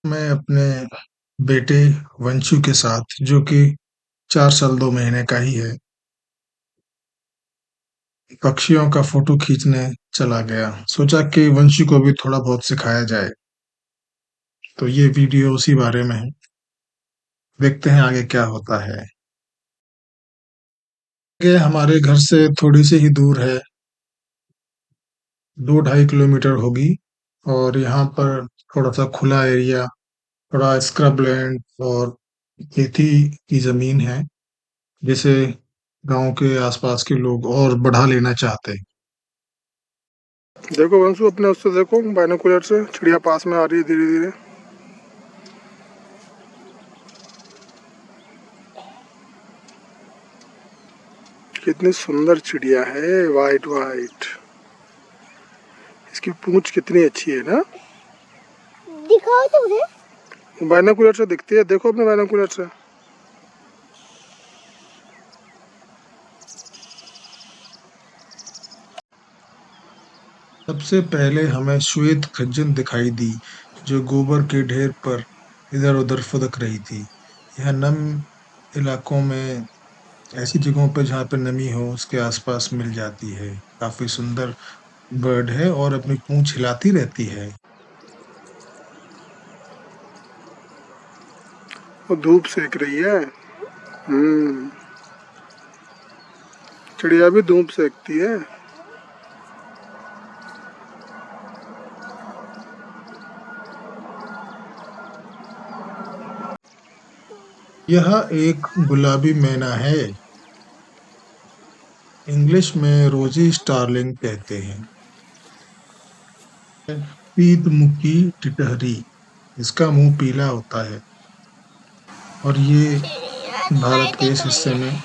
मैं अपने बेटे वंशु के साथ, जो कि 4 साल 2 महीने का ही है, पक्षियों का फ़ोटो खींचने चला गया। सोचा कि वंशु को भी थोड़ा बहुत सिखाया जाए, तो ये वीडियो उसी बारे में है। देखते हैं आगे क्या होता है। ये हमारे घर से थोड़ी-सी ही दूर है, 2 ढाई किलोमीटर होगी और यहाँ पर थोड़ा-सा खुला एरिया, थोड़ा स्क्रब लैंड और खेती की ज़मीन है, जिसे गाँव के आस-पास के लोग और बढ़ा लेना चाहते हैं। देखो वंशु, अपने उससे देखो बाइनोकुलर से चिड़िया पास में आ रही है धीरे धीरे। कितनी सुंदर चिड़िया है, वाइट वाइट। इसकी पूंछ कितनी अच्छी है ना। दिखाओ तो मुझे। बाइनोकुलर से दिखती है, देखो अपने बाइनोकुलर से। सबसे पहले हमें श्वेत खज्जन दिखाई दी, जो गोबर के ढेर पर इधर-उधर फुदक रही थी। यह नम इलाकों में, ऐसी जगहों पर जहाँ पे नमी हो, उसके आसपास मिल जाती है। काफी सुंदर बर्ड है और अपनी पूंछ हिलाती रहती है। वो धूप सेक रही है। चिड़िया भी धूप सेकती है। यह एक गुलाबी मैना है। इंग्लिश में रोजी स्टारलिंग कहते हैं। पीतमुखी टिटहरी, इसका मुंह पीला होता है और ये भारत के इस हिस्से में,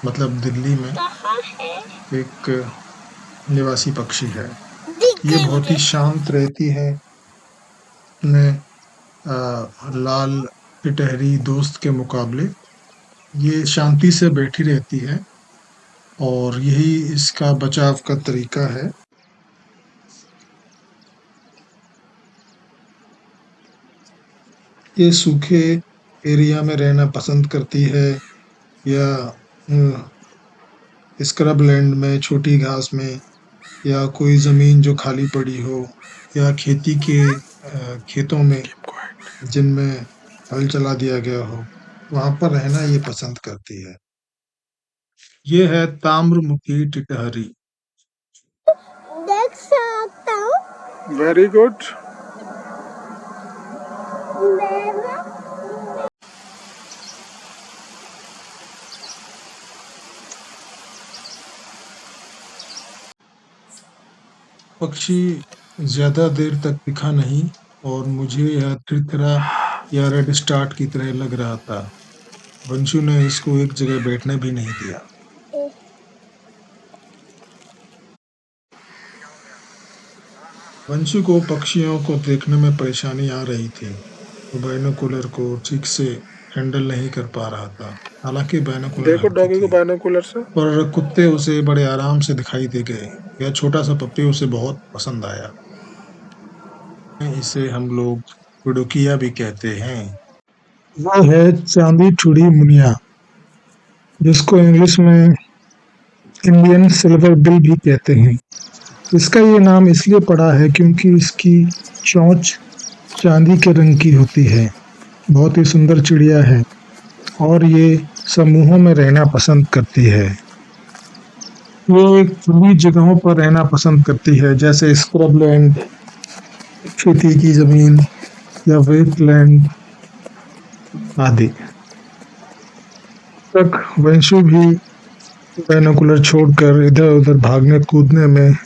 मतलब दिल्ली में, कहाँ है? एक निवासी पक्षी है। दिख ये गई बहुत ही मुझे। शांत रहती है अपने लाल टिटहरी दोस्त के मुकाबले। ये शांति से बैठी रहती है और यही इसका बचाव का तरीका है। ये सूखे एरिया में रहना पसंद करती है या स्क्रब लैंड में, छोटी घास में, या कोई जमीन जो खाली पड़ी हो, या खेती के खेतों में जिनमें हल चला दिया गया हो, वहां पर रहना ये पसंद करती है। ये है ताम्रमुखी टिटहरी। देख सकता हूँ। Very good. पक्षी ज्यादा देर तक दिखा नहीं और मुझे यह तिरतरा या रेड स्टार्ट की तरह लग रहा था। वंशु ने इसको एक जगह बैठने भी नहीं दिया। वंशु को पक्षियों को देखने में परेशानी आ रही थी। वो बाइनोकुलर को ठीक से हैंडल नहीं कर पा रहा था। हालांकि बाइनोकुलर देखो हल्की डॉगी को थी, बाइनोकुलर से। पर कुत्ते उसे बड़े आराम से दिखाई दे गए। यह छोटा सा पप्पी उसे बहुत पसंद आया। इसे हम लोग पिडुकिया भी कहते हैं। वो है चांदी ठुड़ी मुनिया, जिसको इंग्लिश में इंडियन सिल्वर बिल भी कहते हैं। इसका ये नाम इसलिए पड़ा है क्योंकि इसकी चोंच चांदी के रंग की होती है। बहुत ही सुंदर चिड़िया है और ये समूहों में रहना पसंद करती है। ये खुली जगहों पर रहना पसंद करती है, जैसे स्क्रबलैंड, खेती की जमीन, या वेटलैंड आदि। तक वंशु भी बाइनोकुलर छोड़कर इधर-उधर भागने कूदने में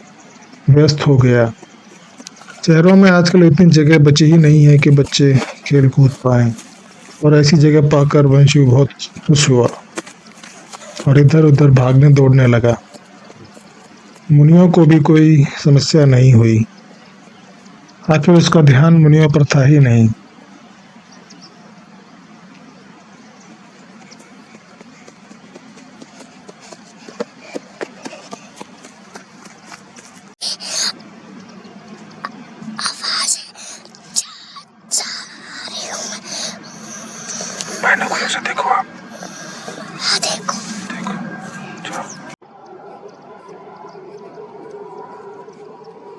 व्यस्त हो गया। शहरों में आजकल इतनी जगह बची ही नहीं है कि बच्चे खेल कूद पाएं, और ऐसी जगह पाकर वंशु बहुत खुश हुआ और इधर-उधर भागने दौड़ने लगा। मुनियों को भी कोई समस्या नहीं हुई, आखिर उसका ध्यान मुनियों पर था ही नहीं।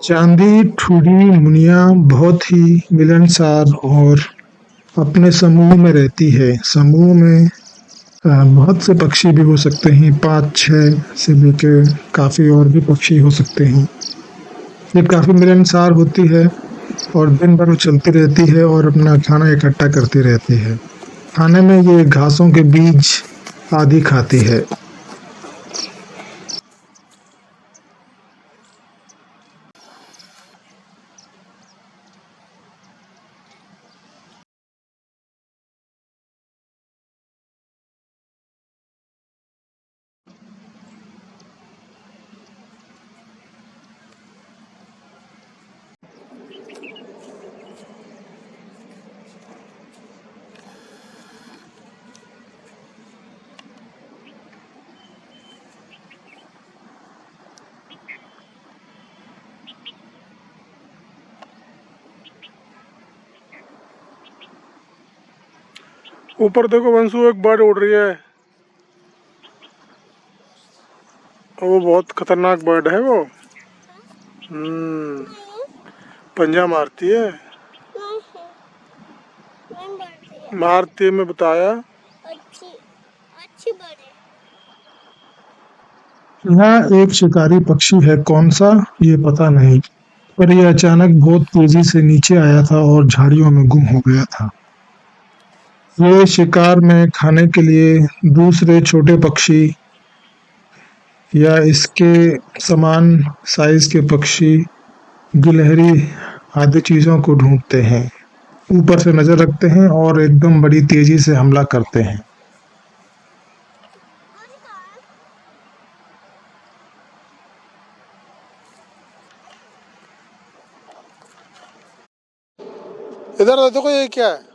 चांदी ठुड़ी मुनिया बहुत ही मिलनसार और अपने समूह में रहती है। समूह में बहुत से पक्षी भी हो सकते हैं, 5-6 से लेकर काफ़ी और भी पक्षी हो सकते हैं। ये काफ़ी मिलनसार होती है और दिन भर चलती रहती है और अपना खाना इकट्ठा करती रहती है। खाने में ये घासों के बीज आदि खाती है। ऊपर देखो वंशु, एक बर्ड उड़ रही है। वो बहुत खतरनाक बर्ड है वो। पंजा मारती है। मारती है, मैं बताया। अच्छी अच्छी बर्ड है। यहाँ एक शिकारी पक्षी है, कौन सा ये पता नहीं, पर यह अचानक बहुत तेजी से नीचे आया था और झाड़ियों में गुम हो गया था। ये शिकार में खाने के लिए दूसरे छोटे पक्षी या इसके समान साइज के पक्षी, गिलहरी आदि चीजों को ढूंढते हैं, ऊपर से नजर रखते हैं और एकदम बड़ी तेजी से हमला करते हैं। इधर देखो, ये क्या है?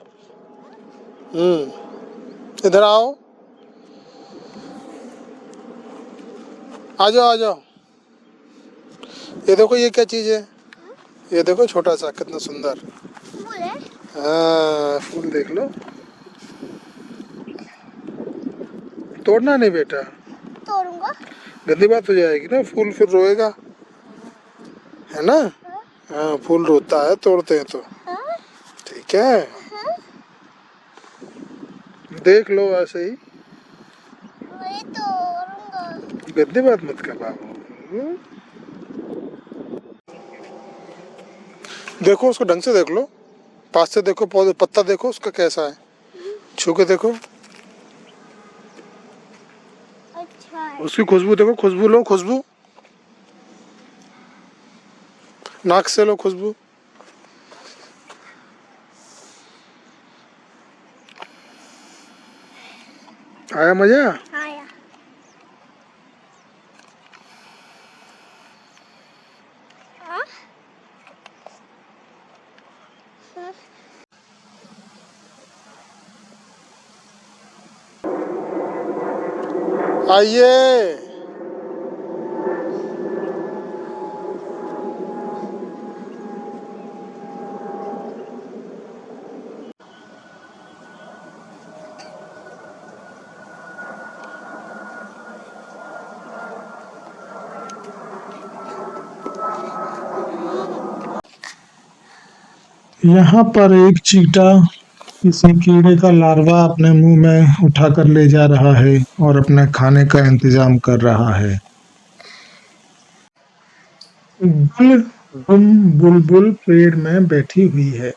इधर आओ, आ जाओ आ जाओ। ये देखो, ये क्या चीज है? ये देखो, छोटा सा, कितना सुंदर। फूल है। हाँ, फूल देख लो। तोड़ना नहीं बेटा, तोड़ूंगा। गंदी बात हो जाएगी ना, फूल फिर रोएगा, है ना? हाँ, फूल रोता है तोड़ते हैं तो। हाँ? ठीक है, हाँ? देख लो ऐसे ही। मैं तोड़ूंगा। गंदी बात मत कर बाबू। देखो उसको ढंग से देख लो, पास से देखो, पौधे पत्ता देखो उसका कैसा है, छू के देखो। अच्छा है। उसकी खुशबू देखो, खुशबू लो, खुशबू नाक से लो खुशबू। आया मजा? आया। हाँ? हाँ? आइए। यहाँ पर एक चींटा किसी कीड़े का लार्वा अपने मुंह में उठाकर ले जा रहा है और अपने खाने का इंतजाम कर रहा है। गुलगुम बुलबुल पेड़ में बैठी हुई है।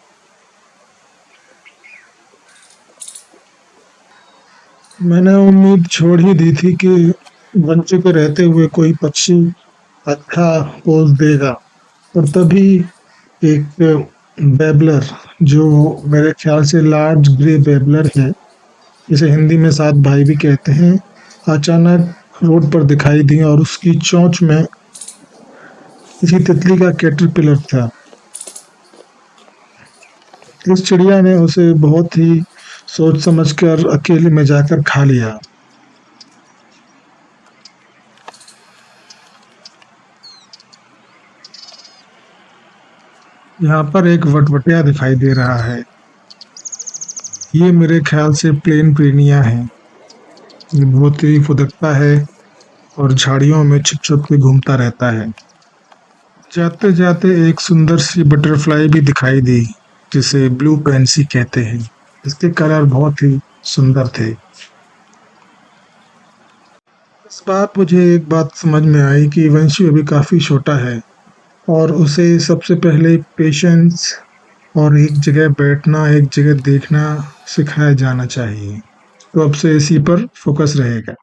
मैंने उम्मीद छोड़ ही दी थी कि बंचे के रहते हुए कोई पक्षी अच्छा पोज देगा, पर तभी एक बेबलर, जो मेरे ख्याल से लार्ज ग्रे बेबलर है, जिसे हिंदी में सात भाई भी कहते हैं, अचानक रोड पर दिखाई दी और उसकी चोंच में किसी तितली का कैटरपिलर था। इस चिड़िया ने उसे बहुत ही सोच समझकर अकेले में जाकर खा लिया। यहाँ पर एक वटवटिया दिखाई दे रहा है। ये मेरे ख्याल से प्लेन प्रेनिया है। ये बहुत ही फुदकता है और झाड़ियों में छुप छुप के घूमता रहता है। जाते जाते एक सुंदर सी बटरफ्लाई भी दिखाई दी जिसे ब्लू पेंसी कहते हैं। इसके कलर बहुत ही सुंदर थे। इस बार मुझे एक बात समझ में आई कि वंशु अभी काफी छोटा है और उसे सबसे पहले पेशेंस और एक जगह बैठना, एक जगह देखना सिखाया जाना चाहिए। तो अब से इसी पर फोकस रहेगा।